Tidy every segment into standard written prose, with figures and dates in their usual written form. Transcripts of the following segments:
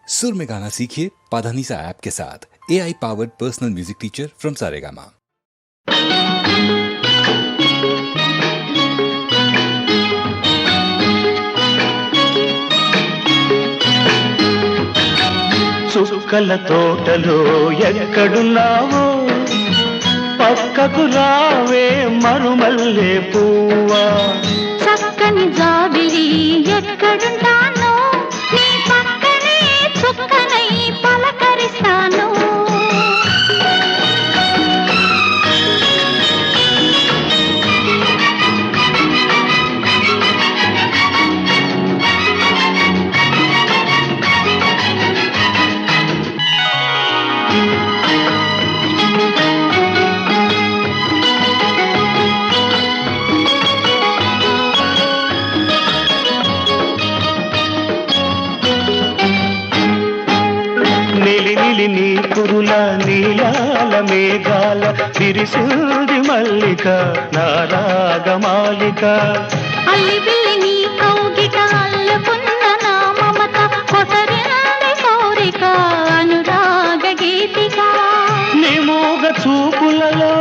सुर में गाना सीखिए पाधानीसा ऐप के साथ। AI powered personal music teacher from Saregama. చుక్కల తోటలో ఎక్కడున్నావో పక్కకు రావే మరుమల్లె పువ్వా. చక్కని జాబిలి ఎక్కడుంటానో నీ పక్కనే చుక్కనై పలకరిస్తాను. నిలి నీ కురుల నీలాల మేఘాల విరిసింది మల్లిక నా రాగమాలిక. అల్లి బిల్లి నీ కౌగిట అల్లుకున్న నా మమత కొసరింది కోరిక అనురాగ గీతిక. నీ మూగ చూపులలో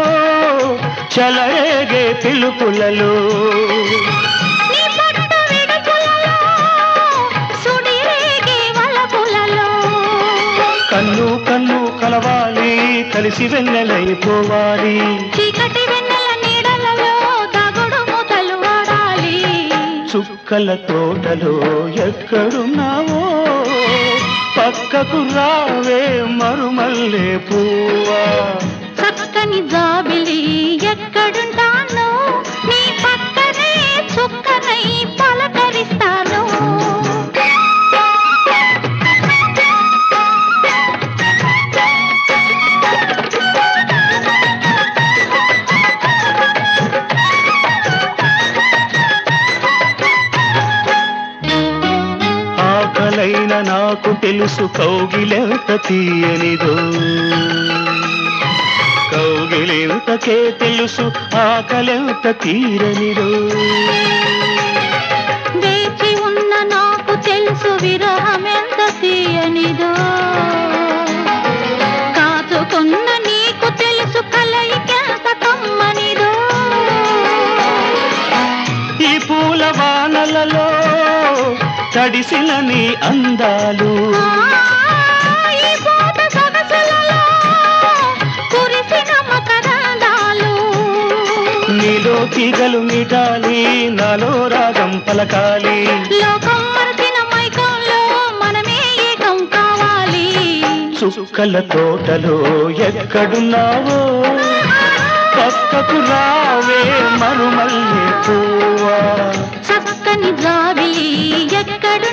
చలరేగే పిలుపులలో నీ పట్టు విడుపులలో సుడిరేగే వలపులలో కన్ను కన్ను కలవాలి కలిసి వెన్నెలైపోవాలి. చీకటి వెన్నెల నీడలలో తగుడు మూతలు ఆడాలి. చుక్కల తోటలో ఎక్కడున్నావో పక్కకు రావే మరుమల్లె పువ్వా. చక్కని జాబిలి ఎక్కడుంటానో నీ పక్కనే చుక్కనై పలకరిస్తాను. ఆకలైన నాకు తెలుసు కౌగిలెంత తీయనిదో, కౌగిలెంతకే తెలుసు ఆకలెంత తీరనిదో. వేచి ఉన్న నాకు తెలుసు విరహమెంత తీయనిదో, కాచుకున్న నీకు తెలుసు కలయికెంత కమ్మనిదో. ఈ పూల వానలలో తడిసిన నీ అందాలు ఈ పూట సొగసులలో కురిసిన మకరందాలు. నీలో తీగలు మీటాలి నాలో రాగం పలకాలి. లోకం మరచిన మైకంలో మనమే ఏకం కావాలి. చుక్కల తోటలో ఎక్కడున్నావో పక్కకు రావే మరుమల్లె పువ్వా. చక్కని జాబిలి ఎక్కడ